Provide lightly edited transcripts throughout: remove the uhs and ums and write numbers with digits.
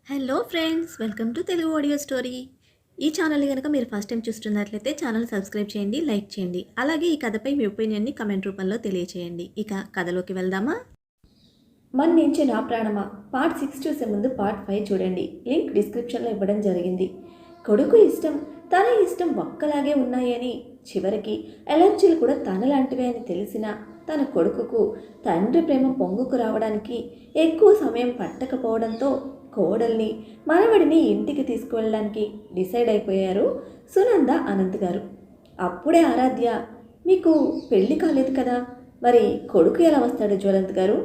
Hello friends, welcome to Telugu audio story. ఈ ఛానల్ని కనుక మీరు ఫస్ట్ టైం చూస్తున్నట్లయితే ఛానల్ సబ్స్క్రైబ్ చేయండి, లైక్ చేయండి. అలాగే ఈ కథపై మీ ఒపీనియన్ని కమెంట్ రూపంలో తెలియచేయండి. ఇక కథలోకి వెళ్దామా? మన్నించే నా ప్రాణమా పార్ట్ 6 చూసే ముందు పార్ట్ 5 చూడండి. లింక్ డిస్క్రిప్షన్లో ఇవ్వడం జరిగింది. కొడుకు ఇష్టం తన ఇష్టం ఒక్కలాగే ఉన్నాయని, చివరికి ఎలర్జీలు కూడా తనలాంటివే అని తెలిసిన తన కొడుకుకు తండ్రి ప్రేమ పొంగుకు రావడానికి ఎక్కువ సమయం పట్టకపోవడంతో కోడల్ని మనవడిని ఇంటికి తీసుకువెళ్ళడానికి డిసైడ్ అయిపోయారు సునంద అనంత్ గారు. అప్పుడే ఆరాధ్య, మీకు పెళ్లి కాలేదు కదా, మరి కొడుకు ఎలా వస్తాడు జ్వలంత్ గారు?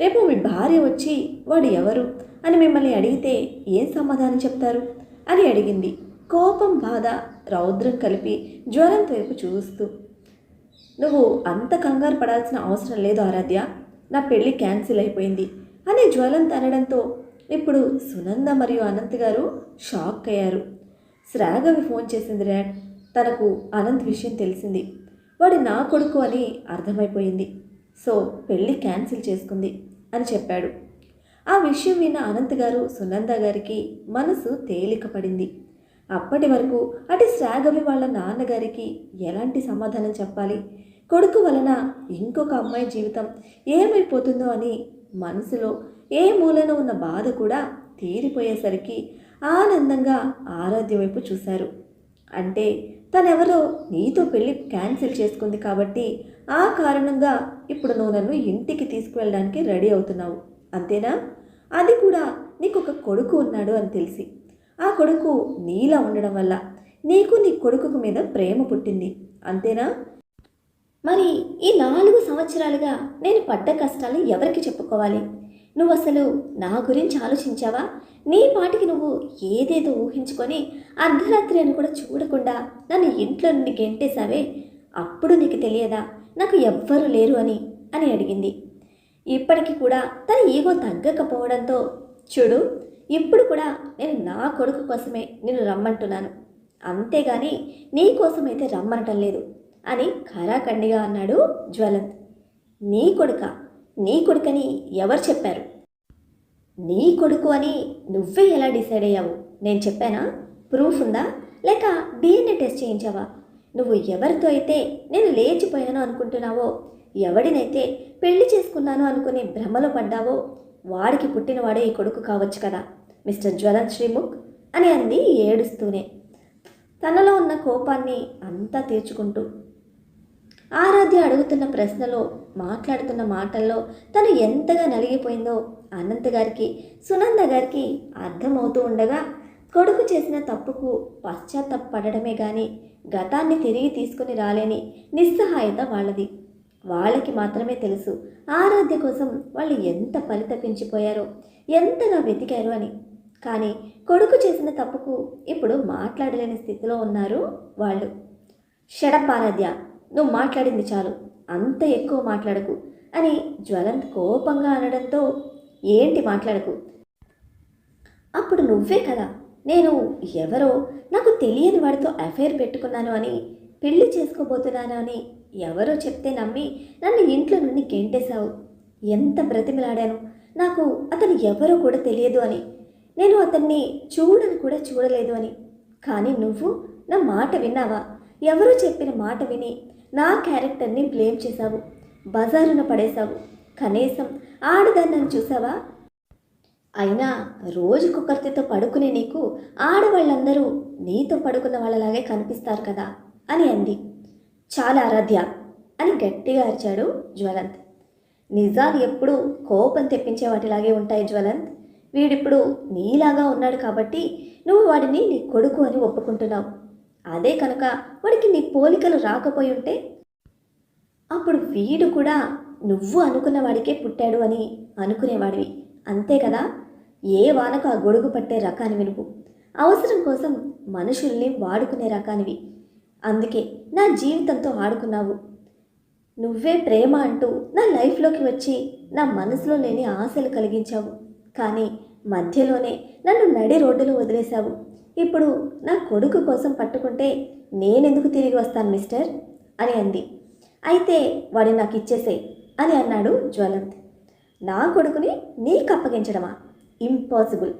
రేపు మీ భార్య వచ్చి వాడు ఎవరు అని మిమ్మల్ని అడిగితే ఏం సమాధానం చెప్తారు అని అడిగింది. కోపం, బాధ, రౌద్రం కలిపి జ్వలంత్ వైపు చూస్తూ. నువ్వు అంత కంగారు పడాల్సిన అవసరం లేదు ఆరాధ్య, నా పెళ్ళి క్యాన్సిల్ అయిపోయింది అని జ్వలంత్ అనడంతో ఇప్పుడు సునంద మరియు అనంత్ గారు షాక్ అయ్యారు. శ్రాగవి ఫోన్ చేసింది డాడ్, తనకు అనంత్ విషయం తెలిసింది, వాడి నా కొడుకు అని అర్థమైపోయింది, సో పెళ్ళి క్యాన్సిల్ చేసుకుంది అని చెప్పాడు. ఆ విషయం విన్న అనంత్ గారు సునంద గారికి మనసు తేలిక పడింది. అప్పటి వరకు అటు శ్రాగవి వాళ్ళ నాన్నగారికి ఎలాంటి సమాధానం చెప్పాలి, కొడుకు వలన ఇంకొక అమ్మాయి జీవితం ఏమైపోతుందో అని మనసులో ఏ మూలన ఉన్న బాధ కూడా తీరిపోయేసరికి ఆనందంగా ఆరాధ్య వైపు చూశారు. అంటే తనెవరో నీతో పెళ్ళి క్యాన్సిల్ చేసుకుంది కాబట్టి ఆ కారణంగా ఇప్పుడు నువ్వు నన్ను ఇంటికి తీసుకువెళ్ళడానికి రెడీ అవుతున్నావు, అంతేనా? అది కూడా నీకు ఒక కొడుకు ఉన్నాడు అని తెలిసి, ఆ కొడుకు నీలా ఉండడం వల్ల నీకు నీ కొడుకు మీద ప్రేమ పుట్టింది, అంతేనా? మరి ఈ 4 సంవత్సరాలుగా నేను పడ్డ కష్టాలు ఎవరికి చెప్పుకోవాలి? నువ్వు అసలు నా గురించి ఆలోచించావా? నీ పాటికి నువ్వు ఏదేదో ఊహించుకొని అర్ధరాత్రి అని కూడా చూడకుండా నన్ను ఇంట్లో నుండి గెంటేశావే, అప్పుడు నీకు తెలియదా నాకు ఎవ్వరూ లేరు అని అని అడిగింది. ఇప్పటికీ కూడా తన ఈగో తగ్గకపోవడంతో, చూడు ఇప్పుడు కూడా నేను నా కొడుకు కోసమే నిన్ను రమ్మంటున్నాను, అంతేగాని నీ కోసమైతే రమ్మనటం లేదు అని ఖరాఖండిగా అన్నాడు జ్వలంత్. నీ కొడుకని ఎవరు చెప్పారు? నీ కొడుకు అని నువ్వే ఎలా డిసైడ్ అయ్యావు? నేను చెప్పానా? ప్రూఫ్ ఉందా? లేక DNA టెస్ట్ చేయించావా? నువ్వు ఎవరితో అయితే నేను లేచిపోయాను అనుకుంటున్నావో, ఎవడినైతే పెళ్లి చేసుకున్నాను అనుకునే భ్రమలో పడ్డావో, వాడికి పుట్టినవాడే ఈ కొడుకు కావచ్చు కదా మిస్టర్ జ్వలంత్ శ్రీముఖ్ అని అంది ఏడుస్తూనే, తనలో ఉన్న కోపాన్ని అంతా తీర్చుకుంటూ. ఆరాధ్య అడుగుతున్న ప్రశ్నలో, మాట్లాడుతున్న మాటల్లో తను ఎంతగా నలిగిపోయిందో అనంత్ గారికి, సునంద గారికి అర్థమవుతూ ఉండగా, కొడుకు చేసిన తప్పుకు పశ్చాత్తాపడమే కానీ గతాన్ని తిరిగి తీసుకుని రాలేని నిస్సహాయత వాళ్ళది. వాళ్ళకి మాత్రమే తెలుసు ఆరాధ్య కోసం వాళ్ళు ఎంత పరితపించిపోయారో, ఎంతగా వెతికారు అని. కానీ కొడుకు చేసిన తప్పుకు ఇప్పుడు మాట్లాడలేని స్థితిలో ఉన్నారు వాళ్ళు. షడప్ ఆరాధ్య, నువ్వు మాట్లాడింది చాలు, అంత ఎక్కువ మాట్లాడకు అని జ్వలంత్ కోపంగా అనడంతో, ఏంటి మాట్లాడకు? అప్పుడు నువ్వే కదా నేను ఎవరో నాకు తెలియని వాడితో అఫైర్ పెట్టుకున్నాను అని, పెళ్లి చేసుకోబోతున్నాను అని ఎవరో చెప్తే నమ్మి నన్ను ఇంట్లో నుండి గెంటేశావు. ఎంత బ్రతిమిలాడాను, నాకు అతను ఎవరో కూడా తెలియదు అని, నేను అతన్ని చూడను కూడా చూడలేదు అని. కానీ నువ్వు నా మాట విన్నావా? ఎవరో చెప్పిన మాట విని నా క్యారెక్టర్ని బ్లేమ్ చేశావు, బజారున పడేశావు. కనీసం ఆడదాన్నని చూసావా? అయినా రోజుకొకరితో పడుకునే నీకు ఆడవాళ్ళందరూ నీతో పడుకున్న వాళ్ళలాగే కనిపిస్తారు కదా అని అంది. చాలా ఆరాధ్య అని గట్టిగా అరిచాడు జ్వలంత్. నిజాలు ఎప్పుడూ కోపం తెప్పించే వాటిలాగే ఉంటాయి జ్వలంత్. వీడిప్పుడు నీలాగా ఉన్నాడు కాబట్టి నువ్వు వాడిని నీ కొడుకు అని ఒప్పుకుంటున్నావు. అదే కనుక వాడికి నీ పోలికలు రాకపోయి ఉంటే, అప్పుడు వీడు కూడా నువ్వు అనుకున్న వాడికే పుట్టాడు అని అనుకునేవాడివి, అంతే కదా? ఏ వానకు ఆ గొడుగు పట్టే రకానివి నువ్వు. అవసరం కోసం మనుషుల్ని వాడుకునే రకానివి. అందుకే నా జీవితంతో ఆడుకున్నావు. నువ్వే ప్రేమ అంటూ నా లైఫ్లోకి వచ్చి నా మనసులో లేని ఆశలు కలిగించావు. కానీ మధ్యలోనే నన్ను నడి రోడ్డులో వదిలేశావు. ఇప్పుడు నా కొడుకు కోసం పట్టుకుంటే నేనెందుకు తిరిగి వస్తాను మిస్టర్ అని అంది. అయితే వాడిని నాకు ఇచ్చేసే అని అన్నాడు జ్వలంత్. నా కొడుకుని నీకు అప్పగించడమా? ఇంపాసిబుల్.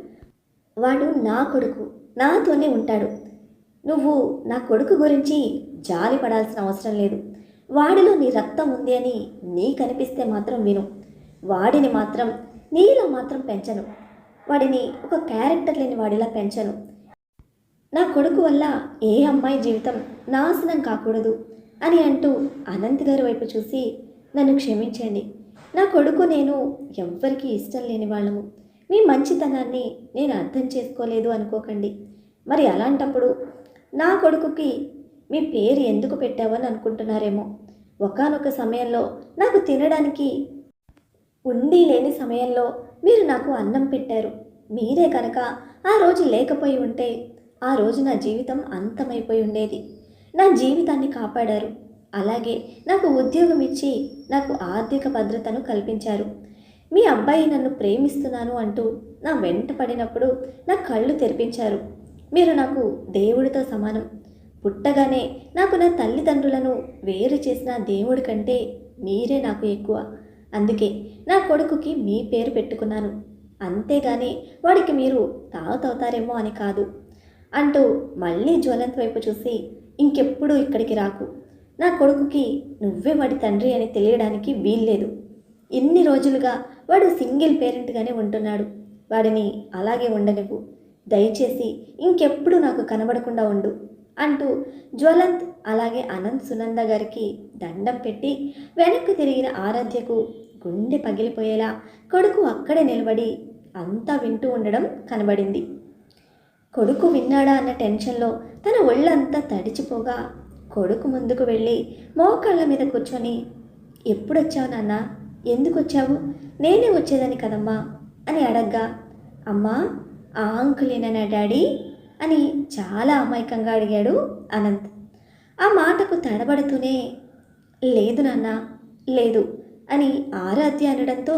వాడు నా కొడుకు, నాతోనే ఉంటాడు. నువ్వు నా కొడుకు గురించి జాలి పడాల్సిన అవసరం లేదు. వాడిలో నీ రక్తం ఉంది అని నీకు అనిపిస్తే మాత్రం విను. వాడిని మాత్రం నీలా మాత్రం పెంచను. వాడిని ఒక క్యారెక్టర్ లేని వాడిలా పెంచను. నా కొడుకు వల్ల ఏ అమ్మాయి జీవితం నాశనం కాకూడదు అని అంటూ అనంత్ గారి వైపు చూసి, నన్ను క్షమించండి. నా కొడుకు నేను ఎవ్వరికీ ఇష్టం లేని వాళ్ళము. మీ మంచితనాన్ని నేను అర్థం చేసుకోలేదు అనుకోకండి. మరి అలాంటప్పుడు నా కొడుకుకి మీ పేరు ఎందుకు పెట్టావని అనుకుంటున్నారేమో. ఒకానొక సమయంలో నాకు తినడానికి ఉండి లేని సమయంలో మీరు నాకు అన్నం పెట్టారు. మీరే కనుక ఆ రోజు లేకపోయి ఉంటే ఆ రోజు నా జీవితం అంతమైపోయి ఉండేది. నా జీవితాన్ని కాపాడారు. అలాగే నాకు ఉద్యోగం ఇచ్చి నాకు ఆర్థిక భద్రతను కల్పించారు. మీ అబ్బాయి నన్ను ప్రేమిస్తున్నాను అంటూ నా వెంట పడినప్పుడు నా కళ్ళు తెరిపించారు. మీరు నాకు దేవుడితో సమానం. పుట్టగానే నాకు నా తల్లిదండ్రులను వేరు చేసిన దేవుడి కంటే మీరే నాకు ఎక్కువ. అందుకే నా కొడుకుకి మీ పేరు పెట్టుకున్నాను. అంతేగాని వాడికి మీరు తాగుతవుతారేమో అని కాదు అంటూ మళ్ళీ జ్వలంత్ వైపు చూసి, ఇంకెప్పుడు ఇక్కడికి రాకు. నా కొడుకుకి నువ్వే వాడి తండ్రి అని తెలియడానికి వీల్లేదు. ఇన్ని రోజులుగా వాడు సింగిల్ పేరెంట్గానే ఉంటున్నాడు. వాడిని అలాగే ఉండనివ్వు. దయచేసి ఇంకెప్పుడు నాకు కనబడకుండా ఉండు అంటూ జ్వలంత్ అలాగే అనంత్ సునంద గారికి దండం పెట్టి వెనక్కి తిరిగిన ఆరాధ్యకు గుండె పగిలిపోయేలా కొడుకు అక్కడే నిలబడి అంతా వింటూ ఉండడం కనబడింది. కొడుకు విన్నాడా అన్న టెన్షన్లో తన ఒళ్ళంతా తడిచిపోగా కొడుకు ముందుకు వెళ్ళి మోకాళ్ళ మీద కూర్చొని, ఎప్పుడొచ్చావు నాన్న, ఎందుకు వచ్చావు, నేనే వచ్చేదని కదమ్మా అని అడగ్గా, అమ్మా ఆ అంకులేనా నా డాడీ అని చాలా అమాయకంగా అడిగాడు అనంత్. ఆ మాటకు తడబడుతూనే, లేదు నాన్న లేదు అని ఆరాధ్య అనడంతో,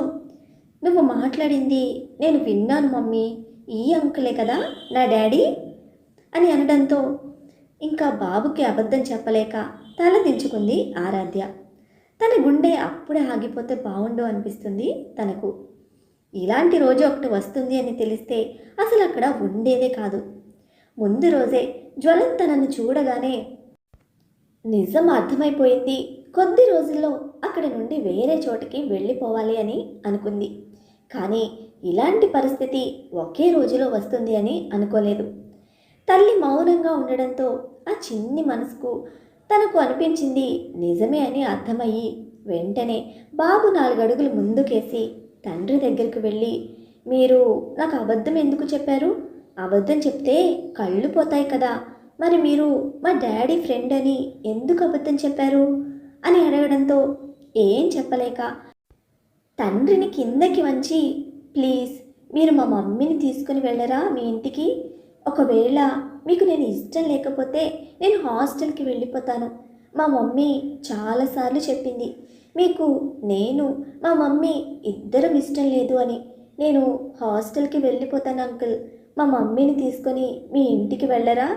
నువ్వు మాట్లాడింది నేను విన్నాను మమ్మీ, ఈ అంకులే కదా నా డాడీ అని అనడంతో ఇంకా బాబుకి అబద్ధం చెప్పలేక తల దించుకుంది ఆరాధ్య. తన గుండె అప్పుడే ఆగిపోతే బాగుండు అనిపిస్తుంది తనకు. ఇలాంటి రోజు ఒకటి వస్తుంది అని తెలిస్తే అసలు అక్కడ ఉండేదే కాదు. ముందు రోజే జ్వలంత్ తనను చూడగానే నిజం అర్థమైపోయింది. కొద్ది రోజుల్లో అక్కడి నుండి వేరే చోటికి వెళ్ళిపోవాలి అని అనుకుంది. కానీ ఇలాంటి పరిస్థితి ఒకే రోజులో వస్తుంది అని అనుకోలేదు. తల్లి మౌనంగా ఉండడంతో ఆ చిన్ని మనసుకు తనకు అనిపించింది నిజమే అని అర్థమయ్యి వెంటనే బాబు 4 అడుగులు ముందుకేసి తండ్రి దగ్గరికి వెళ్ళి, మీరు నాకు అబద్ధం ఎందుకు చెప్పారు, అబద్ధం చెప్తే కళ్ళు పోతాయి కదా, మరి మీరు మా డాడీ ఫ్రెండ్ అని ఎందుకు అబద్ధం చెప్పారు అని అడగడంతో ఏం చెప్పలేక తండ్రిని కిందకి వంచి, ప్లీజ్ మీరు మా మమ్మీని తీసుకుని వెళ్ళరా మీ ఇంటికి, ఒకవేళ మీకు నేను ఇష్టం లేకపోతే నేను హాస్టల్కి వెళ్ళిపోతాను. మా మమ్మీ చాలాసార్లు చెప్పింది మీకు నేను మా మమ్మీ ఇద్దరం ఇష్టం లేదు అని. నేను హాస్టల్కి వెళ్ళిపోతాను అంకుల్, మా మమ్మీని తీసుకొని మీ ఇంటికి వెళ్ళరా,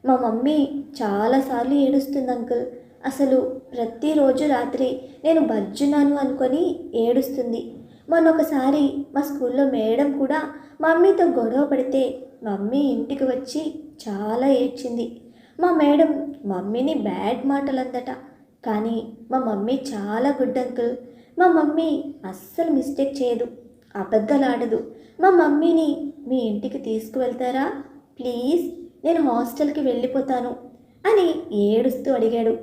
మా మమ్మీ చాలాసార్లు ఏడుస్తుంది అంకుల్, అసలు ప్రతిరోజు రాత్రి నేను బజ్జున్నాను అనుకొని ఏడుస్తుంది. మొన్నొకసారి మా స్కూల్లో మేడం కూడా మమ్మీతో గొడవ పడితే మమ్మీ ఇంటికి వచ్చి చాలా ఏడ్చింది. మా మేడం మమ్మీని బ్యాడ్ మాటలు అందట, కానీ మా మమ్మీ చాలా గుడ్ అంకుల్, మా మమ్మీ అస్సలు మిస్టేక్ చేయదు, అబద్ధాలు ఆడదు. మా మమ్మీని మీ ఇంటికి తీసుకువెళ్తారా ప్లీజ్, నేను హాస్టల్కి వెళ్ళిపోతాను అని ఏడుస్తూ అడిగాడు.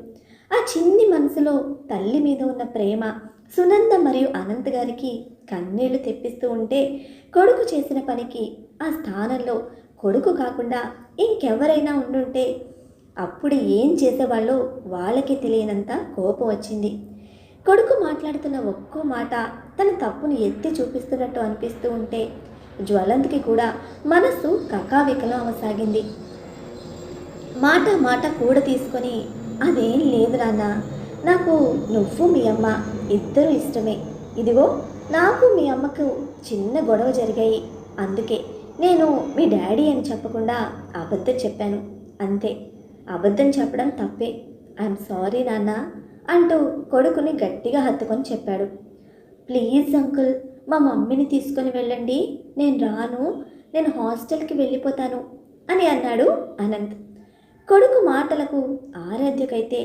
ఆ చిన్ని మనసులో తల్లి మీద ఉన్న ప్రేమ సునంద మరియు అనంత్ గారికి కన్నీళ్లు తెప్పిస్తూ ఉంటే, కొడుకు చేసిన పనికి ఆ స్థానంలో కొడుకు కాకుండా ఇంకెవరైనా ఉండుంటే అప్పుడు ఏం చేసేవాళ్ళో వాళ్ళకి తెలియనంత కోపం వచ్చింది. కొడుకు మాట్లాడుతున్న ఒక్కో మాట తన తప్పును ఎత్తి చూపిస్తున్నట్టు అనిపిస్తూ ఉంటే జ్వలంత్కి కూడా మనస్సు కకావికలం అవసాగింది. మాట మాట కూడ తీసుకొని, అదేం లేదు నాన్న, నాకు నువ్వు మీ అమ్మ ఇద్దరు ఇష్టమే. ఇదిగో నాకు మీ అమ్మకు చిన్న గొడవ జరిగాయి, అందుకే నేను మీ డాడీ అని చెప్పకుండా అబద్ధం చెప్పాను, అంతే. అబద్ధం చెప్పడం తప్పే, ఐఎమ్ సారీ నాన్న అంటూ కొడుకుని గట్టిగా హత్తుకొని చెప్పాడు. ప్లీజ్ అంకుల్, మా మమ్మీని తీసుకొని వెళ్ళండి, నేను రాను, నేను హాస్టల్కి వెళ్ళిపోతాను అని అన్నాడు అనంత్. కొడుకు మాటలకు ఆరాధ్యకైతే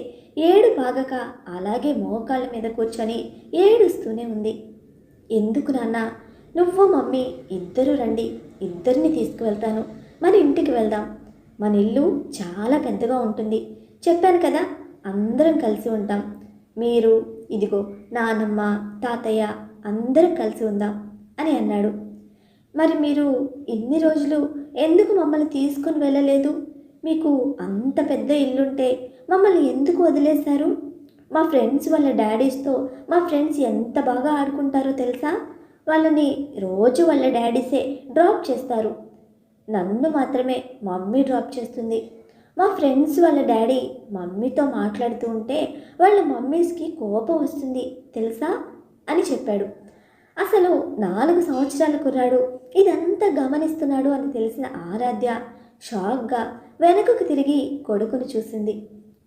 ఏడు బాగక అలాగే మోకాళ్ళ మీద కూర్చొని ఏడుస్తూనే ఉంది. ఎందుకు నాన్న, నువ్వు మమ్మీ ఇద్దరు రండి, ఇద్దరిని తీసుకువెళ్తాను, మన ఇంటికి వెళ్దాం. మన ఇల్లు చాలా పెద్దగా ఉంటుంది, చెప్పాను కదా, అందరం కలిసి ఉంటాం. మీరు ఇదిగో నానమ్మ తాతయ్య అందరం కలిసి ఉందాం అని అన్నాడు. మరి మీరు ఇన్ని రోజులు ఎందుకు మమ్మల్ని తీసుకుని వెళ్ళలేదు? మీకు అంత పెద్ద ఇల్లుంటే మమ్మల్ని ఎందుకు వదిలేశారు? మా ఫ్రెండ్స్ వాళ్ళ డాడీస్తో మా ఫ్రెండ్స్ ఎంత బాగా ఆడుకుంటారో తెలుసా? వాళ్ళని రోజు వాళ్ళ డాడీసే డ్రాప్ చేస్తారు, నన్ను మాత్రమే మమ్మీ డ్రాప్ చేస్తుంది. మా ఫ్రెండ్స్ వాళ్ళ డాడీ మమ్మీతో మాట్లాడుతూ ఉంటే వాళ్ళ మమ్మీస్కి కోపం వస్తుంది తెలుసా అని చెప్పాడు. అసలు 4 సంవత్సరాల కుర్రాడు ఇదంతా గమనిస్తున్నాడు అని తెలిసిన ఆరాధ్య షాక్గా వెనకకు తిరిగి కొడుకును చూసింది.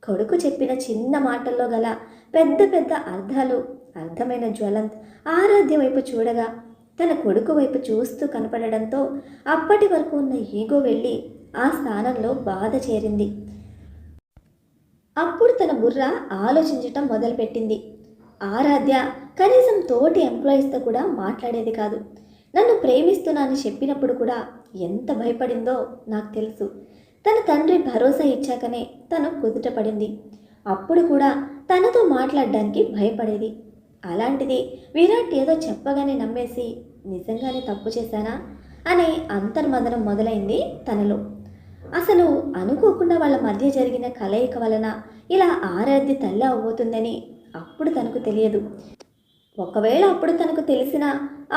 కొడుకు చెప్పిన చిన్న మాటల్లో గల పెద్ద పెద్ద అర్థాలు అర్థమైన జ్వలంత్ ఆరాధ్య వైపు చూడగా తన కొడుకు వైపు చూస్తూ కనపడడంతో అప్పటి వరకు ఉన్న ఈగో వెళ్ళి ఆ స్థానంలో బాధ చేరింది. అప్పుడు తన బుర్ర ఆలోచించటం మొదలుపెట్టింది. ఆరాధ్య కనీసం తోటి ఎంప్లాయీస్తో కూడా మాట్లాడేది కాదు. నన్ను ప్రేమిస్తున్నానని చెప్పినప్పుడు కూడా ఎంత భయపడిందో నాకు తెలుసు. తన తండ్రి భరోసా ఇచ్చాకనే తను కుదుటపడింది. అప్పుడు కూడా తనతో మాట్లాడడానికి భయపడేది. అలాంటిది విరాట్ ఏదో చెప్పగానే నమ్మేసి నిజంగానే తప్పు చేశానా అనే అంతర్మదనం మొదలైంది తనలో. అసలు అనుకోకుండా వాళ్ళ మధ్య జరిగిన కలయిక వలన ఇలా ఆరాధ్య తల్లి అవ్వబోతుందని అప్పుడు తనకు తెలియదు. ఒకవేళ అప్పుడు తనకు తెలిసినా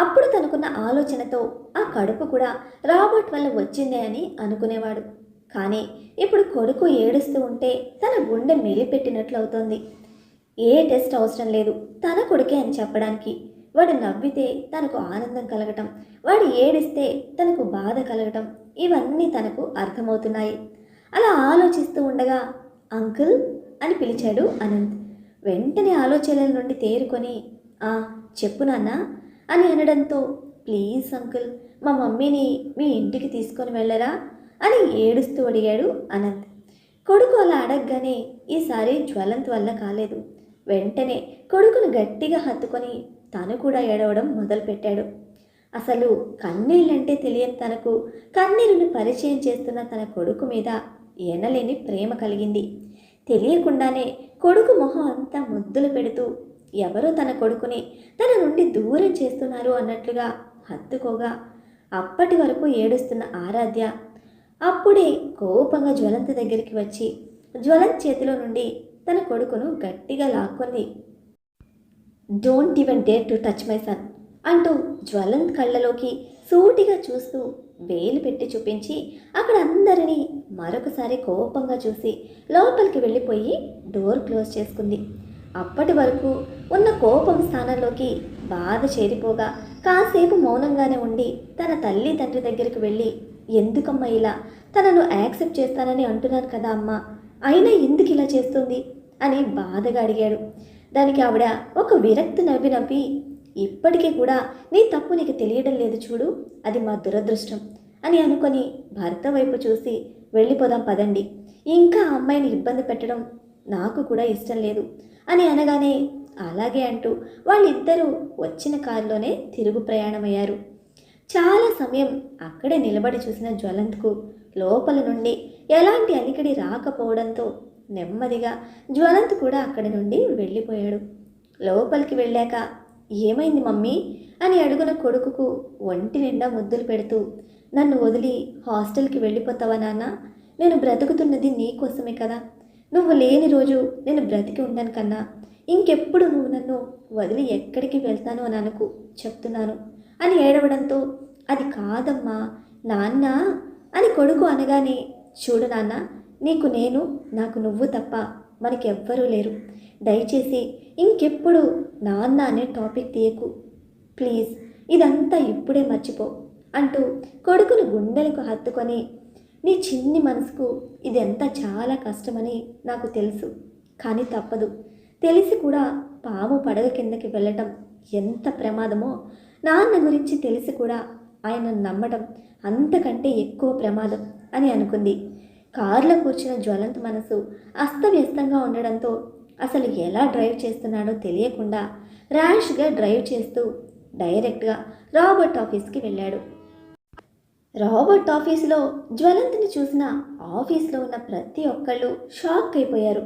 అప్పుడు తనకున్న ఆలోచనతో ఆ కడుపు కూడా రాబర్ట్ వల్ల వచ్చిందే అని అనుకునేవాడు. కానీ ఇప్పుడు కొడుకు ఏడుస్తూ ఉంటే తన గుండె మెలిపెట్టినట్లు అవుతోంది. ఏ టెస్ట్ అవసరం లేదు తన కొడుకే అని చెప్పడానికి. వాడు నవ్వితే తనకు ఆనందం కలగటం, వాడు ఏడిస్తే తనకు బాధ కలగటం, ఇవన్నీ తనకు అర్థమవుతున్నాయి. అలా ఆలోచిస్తూ ఉండగా అంకుల్ అని పిలిచాడు అనంత్. వెంటనే ఆలోచనల నుండి తేరుకొని చెప్పు నాన్న అని అనడంతో ప్లీజ్ అంకుల్, మా మమ్మీని మీ ఇంటికి తీసుకొని వెళ్ళరా అని ఏడుస్తూ అడిగాడు అనంత్. కొడుకు అలా అడగగానే ఈసారి జ్వలంత్ వల్ల కాలేదు. వెంటనే కొడుకును గట్టిగా హత్తుకొని తను కూడా ఏడవడం మొదలుపెట్టాడు. అసలు కన్నీళ్ళంటే తెలియని తనకు కన్నీరుని పరిచయం చేస్తున్న తన కొడుకు మీద ఎనలేని ప్రేమ కలిగింది. తెలియకుండానే కొడుకు మొహం అంతా ముద్దులు పెడుతూ ఎవరో తన కొడుకుని తన నుండి దూరం చేస్తున్నారు అన్నట్లుగా హత్తుకోగా అప్పటి వరకు ఏడుస్తున్న ఆరాధ్య అప్పుడే కోపంగా జ్వలంత్ దగ్గరికి వచ్చి జ్వలంత్ చేతిలో నుండి తన కొడుకును గట్టిగా లాక్కొని don't even dare to touch my son అంటూ జ్వలంత్ కళ్ళలోకి సూటిగా చూస్తూ వేలు పెట్టి చూపించి అక్కడ అందరినీ మరొకసారి కోపంగా చూసి లోపలికి వెళ్ళిపోయి డోర్ క్లోజ్ చేసుకుంది. అప్పటి వరకు ఉన్న కోపం స్థానంలోకి బాధ చేరిపోగా కాసేపు మౌనంగానే ఉండి తన తల్లి తండ్రి దగ్గరికి వెళ్ళి ఎందుకమ్మా ఇలా, తనను యాక్సెప్ట్ చేస్తానని అంటున్నాను కదా అమ్మా, అయినా ఎందుకు ఇలా చేస్తుంది అని బాధగా అడిగాడు. దానికి ఆవిడ ఒక విరక్తి నవ్వి ఇప్పటికీ కూడా నీ తప్పు నీకు తెలియడం లేదు చూడు, అది మా దురదృష్టం అని అనుకొని భర్త వైపు చూసి వెళ్ళిపోదాం పదండి, ఇంకా ఆ అమ్మాయిని ఇబ్బంది పెట్టడం నాకు కూడా ఇష్టం లేదు అని అనగానే అలాగే అంటూ వాళ్ళిద్దరూ వచ్చిన కారులోనే తిరుగు ప్రయాణమయ్యారు. చాలా సమయం అక్కడే నిలబడి చూసిన జ్వలంత్కు లోపల నుండి ఎలాంటి అలికిడి రాకపోవడంతో నెమ్మదిగా జ్వలంత్ కూడా అక్కడి నుండి వెళ్ళిపోయాడు. లోపలికి వెళ్ళాక ఏమైంది మమ్మీ అని అడుగున కొడుకుకు ఒంటి నిండా ముద్దులు పెడుతూ నన్ను వదిలి హాస్టల్కి వెళ్ళిపోతావా నాన్న, నేను బ్రతుకుతున్నది నీకోసమే కదా, నువ్వు లేని రోజు నేను బ్రతికి ఉండను కన్నా ఇంకెప్పుడు నువ్వు నన్ను వదిలి ఎక్కడికి వెళ్తాను అని అనుకు చెప్తున్నాను అని ఏడవడంతో అది కాదమ్మా నాన్న అని కొడుకు అనగానే చూడు నాన్న, నీకు నేను నాకు నువ్వు తప్ప మనకెవ్వరూ లేరు, దయచేసి ఇంకెప్పుడు నాన్న అనే టాపిక్ తీయకు ప్లీజ్, ఇదంతా ఇప్పుడే మర్చిపో అంటూ కొడుకును గుండెలకు హత్తుకొని నీ చిన్ని మనసుకు ఇదంతా చాలా కష్టమని నాకు తెలుసు, కానీ తప్పదు, తెలిసి కూడా పాము పడగ కిందకి వెళ్ళటం ఎంత ప్రమాదమో నాన్న గురించి తెలిసి కూడా ఆయన నమ్మడం అంతకంటే ఎక్కువ ప్రమాదం అని అనుకుంది. కారులో కూర్చున్న జ్వలంత్ మనసు అస్తవ్యస్తంగా ఉండడంతో అసలు ఎలా డ్రైవ్ చేస్తున్నాడో తెలియకుండా ర్యాష్గా డ్రైవ్ చేస్తూ డైరెక్ట్గా రాబర్ట్ ఆఫీస్కి వెళ్ళాడు. రాబర్ట్ ఆఫీసులో జ్వలంత్ని చూసిన ఆఫీస్లో ఉన్న ప్రతి ఒక్కళ్ళు షాక్ అయిపోయారు.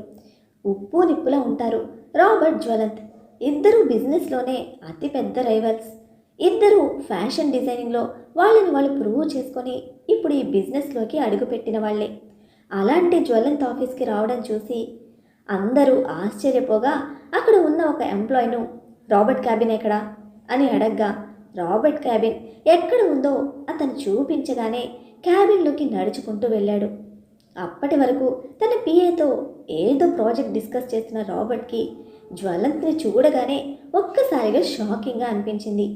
ఉప్పు నిప్పులా ఉంటారు రాబర్ట్, జ్వలంత్. ఇద్దరూ బిజినెస్లోనే అతిపెద్ద రైవల్స్. ఇద్దరూ ఫ్యాషన్ డిజైనింగ్లో వాళ్ళని వాళ్ళు ప్రూవ్ చేసుకొని ఇప్పుడు ఈ బిజినెస్లోకి అడుగుపెట్టిన వాళ్ళే. అలాంటి జ్వలంత్ ఆఫీస్కి రావడం చూసి అందరూ ఆశ్చర్యపోగా అక్కడ ఉన్న ఒక ఎంప్లాయ్ను రాబర్ట్ క్యాబిన్ ఎక్కడా అని అడగ్గా రాబర్ట్ క్యాబిన్ ఎక్కడ ఉందో అతను చూపించగానే క్యాబిన్లోకి నడుచుకుంటూ వెళ్ళాడు. అప్పటి వరకు తన పిఏతో ఏదో ప్రాజెక్ట్ డిస్కస్ చేస్తున్న రాబర్ట్కి జ్వలంత్ని చూడగానే ఒక్కసారిగా షాకింగ్గా అనిపించింది.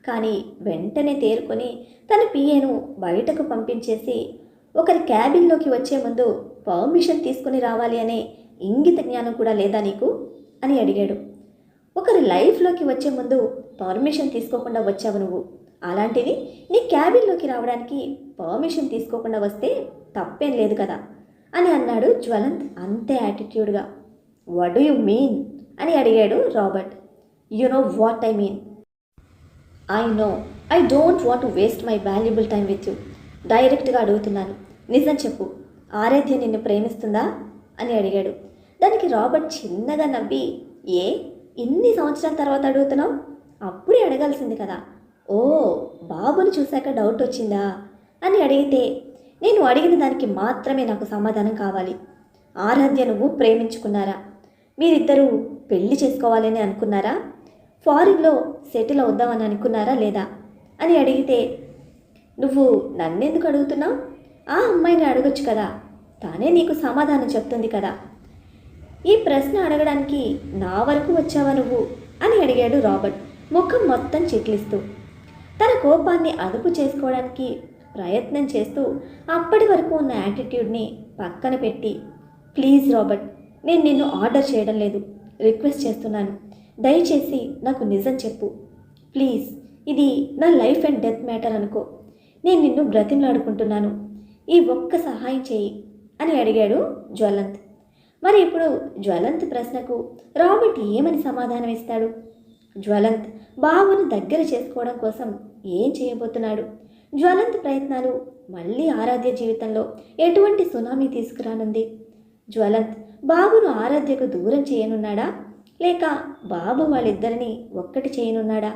కానీ వెంటనే తేరుకొని తన పిఏను బయటకు పంపించేసి ఒకరి క్యాబిన్లోకి వచ్చే ముందు పర్మిషన్ తీసుకుని రావాలి అనే ఇంగిత జ్ఞానం కూడా లేదా నీకు అని అడిగాడు. ఒకరి లైఫ్లోకి వచ్చే ముందు పర్మిషన్ తీసుకోకుండా వచ్చావు నువ్వు, అలాంటిది నీ క్యాబిన్లోకి రావడానికి పర్మిషన్ తీసుకోకుండా వస్తే తప్పేం లేదు కదా అని అన్నాడు జ్వలంత్ అంతే యాటిట్యూడ్గా. వాట్ డూ యూ మీన్ అని అడిగాడు Robert. You know what I mean. I know. I don't want to waste my valuable time with you. డైరెక్ట్గా అడుగుతున్నాను, నిజం చెప్పు, ఆరాధ్య నిన్ను ప్రేమిస్తుందా అని అడిగాడు. దానికి రాబర్ట్ చిన్నగా నవ్వి, ఏ ఇన్ని సంవత్సరాల తర్వాత అడుగుతున్నావు, అప్పుడే అడగాల్సింది కదా. ఓ, బాబుని చూశాక డౌట్ వచ్చిందా అని అడిగితే, నేను అడిగిన దానికి మాత్రమే నాకు సమాధానం కావాలి. ఆరాధ్య నువ్వు ప్రేమించుకున్నారా? మీరిద్దరూ పెళ్లి చేసుకోవాలని అనుకున్నారా? ఫారిన్లో సెటిల్ అవుద్దామని అనుకున్నారా లేదా అని అడిగితే, నువ్వు నన్నెందుకు అడుగుతున్నావు? ఆ అమ్మాయిని అడగొచ్చు కదా, తానే నీకు సమాధానం చెప్తుంది కదా. ఈ ప్రశ్న అడగడానికి నా వరకు వచ్చావా నువ్వు అని అడిగాడు రాబర్ట్ ముఖం మొత్తం చిట్లిస్తూ. తన కోపాన్ని అదుపు చేసుకోవడానికి ప్రయత్నం చేస్తూ అప్పటి వరకు ఉన్న యాటిట్యూడ్ని పక్కన పెట్టి, ప్లీజ్ రాబర్ట్, నేను నిన్ను ఆర్డర్ చేయడం లేదు, రిక్వెస్ట్ చేస్తున్నాను, దయచేసి నాకు నిజం చెప్పు ప్లీజ్. ఇది నా లైఫ్ అండ్ డెత్ మ్యాటర్ అనుకో, నేను నిన్ను బ్రతిమలాడుకుంటున్నాను, ఈ ఒక్క సహాయం చేయి అని అడిగాడు జ్వలంత్. మరి ఇప్పుడు జ్వలంత్ ప్రశ్నకు రాబర్ట్ ఏమని సమాధానం ఇస్తాడు? జ్వలంత్ బాబును దగ్గర చేసుకోవడం కోసం ఏం చేయబోతున్నాడు? జ్వలంత్ ప్రయత్నాలు మళ్ళీ ఆరాధ్య జీవితంలో ఎటువంటి సునామీ తీసుకురానుంది? జ్వలంత్ బాబును ఆరాధ్యకు దూరం చేయనున్నాడా, లేక బాబు వాళ్ళిద్దరిని ఒక్కటి చేయనున్నాడా?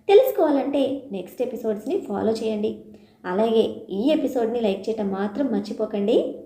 తెలుసుకోవాలంటే నెక్స్ట్ ఎపిసోడ్స్ని ఫాలో చేయండి. అలాగే ఈ ఎపిసోడ్ని లైక్ చేయటం మాత్రం మర్చిపోకండి.